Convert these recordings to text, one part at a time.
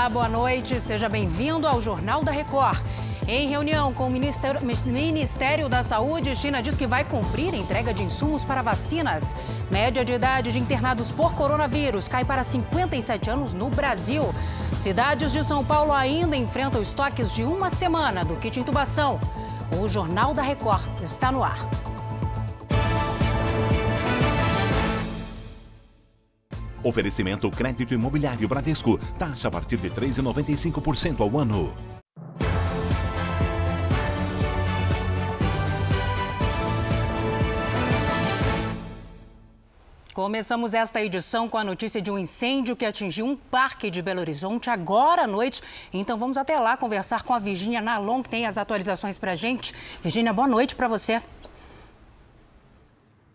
Olá, boa noite. Seja bem-vindo ao Jornal da Record. Em reunião com o Ministério da Saúde, China diz que vai cumprir a entrega de insumos para vacinas. Média de idade de internados por coronavírus cai para 57 anos no Brasil. Cidades de São Paulo ainda enfrentam estoques de uma semana do kit intubação. O Jornal da Record está no ar. Oferecimento crédito imobiliário Bradesco. Taxa a partir de 3,95% ao ano. Começamos esta edição com a notícia de um incêndio que atingiu um parque de Belo Horizonte agora à noite. Então vamos até lá conversar com a Virgínia Nalon, que tem as atualizações para a gente. Virgínia, boa noite para você.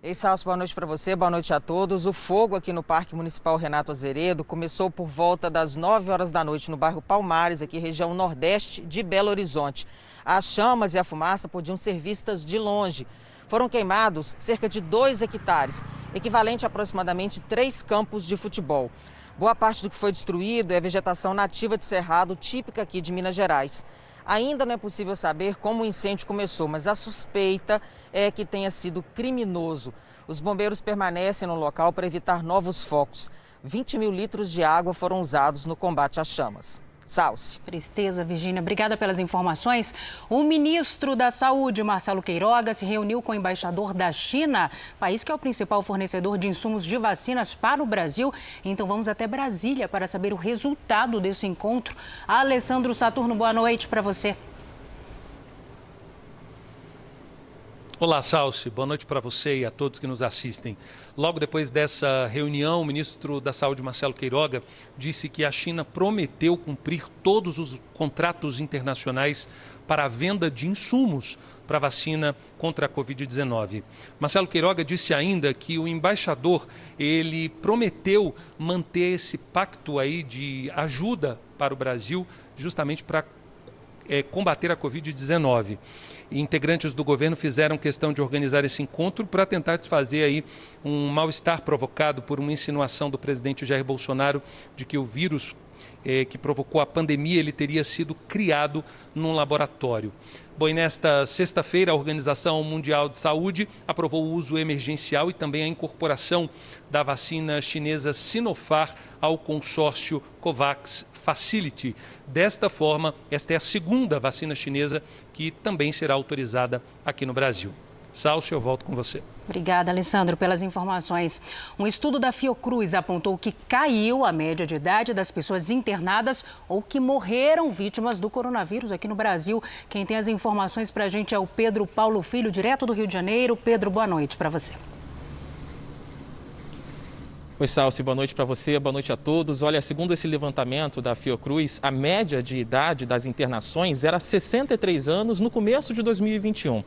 Ei, Salso, boa noite para você, boa noite a todos. O fogo aqui no Parque Municipal Renato Azeredo começou por volta das 9 horas da noite no bairro Palmares, aqui região nordeste de Belo Horizonte. As chamas e a fumaça podiam ser vistas de longe. Foram queimados cerca de 2 hectares, equivalente a aproximadamente 3 campos de futebol. Boa parte do que foi destruído é vegetação nativa de cerrado, típica aqui de Minas Gerais. Ainda não é possível saber como o incêndio começou, mas a suspeita é que tenha sido criminoso. Os bombeiros permanecem no local para evitar novos focos. 20 mil litros de água foram usados no combate às chamas. Salce. Tristeza, Virgínia. Obrigada pelas informações. O ministro da Saúde, Marcelo Queiroga, se reuniu com o embaixador da China, país que é o principal fornecedor de insumos de vacinas para o Brasil. Então vamos até Brasília para saber o resultado desse encontro. Alessandro Saturno, boa noite para você. Olá, Salce. Boa noite para você e a todos que nos assistem. Logo depois dessa reunião, o ministro da Saúde, Marcelo Queiroga, disse que a China prometeu cumprir todos os contratos internacionais para a venda de insumos para a vacina contra a Covid-19. Marcelo Queiroga disse ainda que o embaixador, ele prometeu manter esse pacto aí de ajuda para o Brasil, justamente para combater a Covid-19. Integrantes do governo fizeram questão de organizar esse encontro para tentar desfazer aí um mal-estar provocado por uma insinuação do presidente Jair Bolsonaro de que o vírus que provocou a pandemia ele teria sido criado num laboratório. Bom, e nesta sexta-feira, a Organização Mundial de Saúde aprovou o uso emergencial e também a incorporação da vacina chinesa Sinopharm ao consórcio COVAX Facility. Desta forma, esta é a segunda vacina chinesa que também será autorizada aqui no Brasil. Salce, eu volto com você. Obrigada, Alessandro, pelas informações. Um estudo da Fiocruz apontou que caiu a média de idade das pessoas internadas ou que morreram vítimas do coronavírus aqui no Brasil. Quem tem as informações para a gente é o Pedro Paulo Filho, direto do Rio de Janeiro. Pedro, boa noite para você. Oi, Salce, boa noite para você, boa noite a todos. Olha, segundo esse levantamento da Fiocruz, a média de idade das internações era 63 anos no começo de 2021.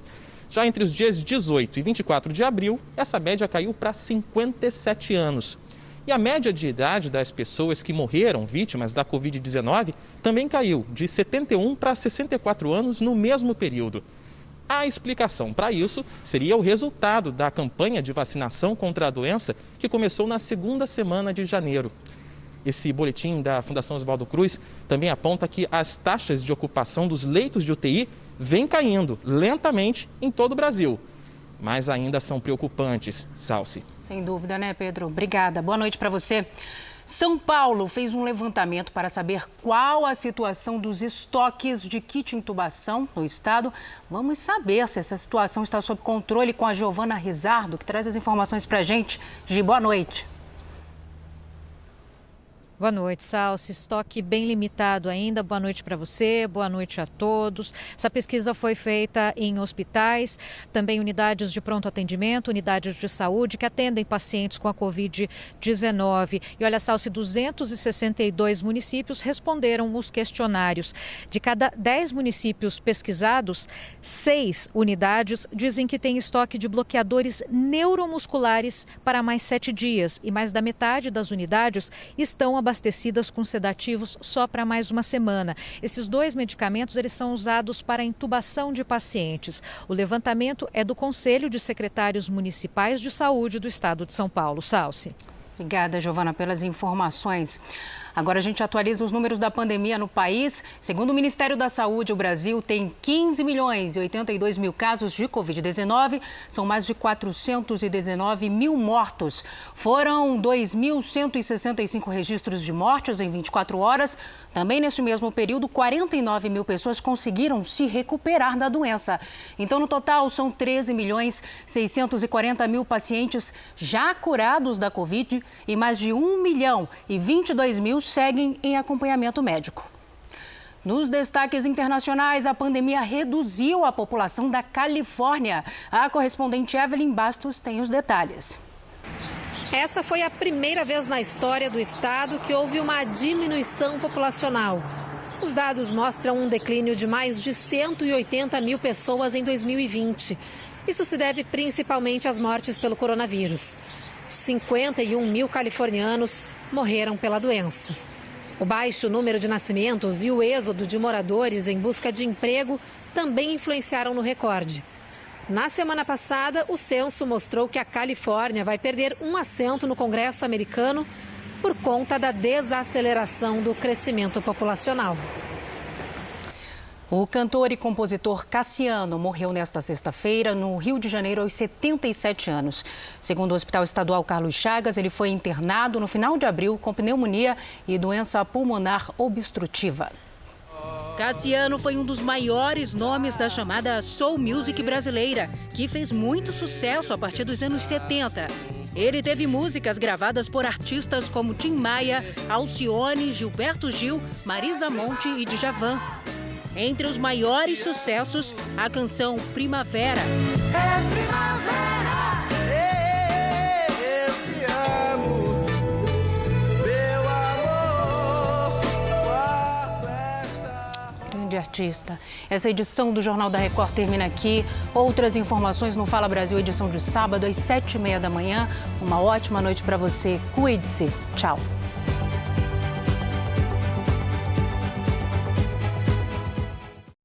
Já entre os dias 18 e 24 de abril, essa média caiu para 57 anos. E a média de idade das pessoas que morreram vítimas da Covid-19 também caiu, de 71 para 64 anos no mesmo período. A explicação para isso seria o resultado da campanha de vacinação contra a doença que começou na segunda semana de janeiro. Esse boletim da Fundação Oswaldo Cruz também aponta que as taxas de ocupação dos leitos de UTI vêm caindo lentamente em todo o Brasil, mas ainda são preocupantes. Salce. Sem dúvida, né, Pedro? Obrigada. Boa noite para você. São Paulo fez um levantamento para saber qual a situação dos estoques de kit intubação no estado. Vamos saber se essa situação está sob controle com a Giovana Rizardo, que traz as informações para a gente. Gi, boa noite. Boa noite, Salce. Estoque bem limitado ainda. Boa noite para você, boa noite a todos. Essa pesquisa foi feita em hospitais, também unidades de pronto atendimento, unidades de saúde que atendem pacientes com a Covid-19. E olha, Salce, 262 municípios responderam os questionários. De cada 10 municípios pesquisados, 6 unidades dizem que têm estoque de bloqueadores neuromusculares para mais 7 dias. E mais da metade das unidades estão abastecidas com sedativos só para mais uma semana. Esses 2 medicamentos eles são usados para a intubação de pacientes. O levantamento é do Conselho de Secretários Municipais de Saúde do Estado de São Paulo. Salce. Obrigada, Giovana, pelas informações. Agora a gente atualiza os números da pandemia no país. Segundo o Ministério da Saúde, o Brasil tem 15 milhões e 82 mil casos de Covid-19. São mais de 419 mil mortos. Foram 2.165 registros de mortes em 24 horas. Também neste mesmo período, 49 mil pessoas conseguiram se recuperar da doença. Então, no total, são 13 milhões 640 mil pacientes já curados da Covid e mais de 1 milhão e 22 mil seguem em acompanhamento médico. Nos destaques internacionais, a pandemia reduziu a população da Califórnia. A correspondente Evelyn Bastos tem os detalhes. Essa foi a primeira vez na história do estado que houve uma diminuição populacional. Os dados mostram um declínio de mais de 180 mil pessoas em 2020. Isso se deve principalmente às mortes pelo coronavírus. 51 mil californianos morreram pela doença. O baixo número de nascimentos e o êxodo de moradores em busca de emprego também influenciaram no recorde. Na semana passada, o censo mostrou que a Califórnia vai perder um assento no Congresso americano por conta da desaceleração do crescimento populacional. O cantor e compositor Cassiano morreu nesta sexta-feira no Rio de Janeiro aos 77 anos. Segundo o Hospital Estadual Carlos Chagas, ele foi internado no final de abril com pneumonia e doença pulmonar obstrutiva. Cassiano foi um dos maiores nomes da chamada soul music brasileira, que fez muito sucesso a partir dos anos 70. Ele teve músicas gravadas por artistas como Tim Maia, Alcione, Gilberto Gil, Marisa Monte e Djavan. Entre os maiores sucessos, a canção Primavera. É primavera, eu te amo, meu amor. Grande artista. Essa edição do Jornal da Record termina aqui. Outras informações no Fala Brasil, edição de sábado às 7h30 da manhã. Uma ótima noite para você. Cuide-se. Tchau.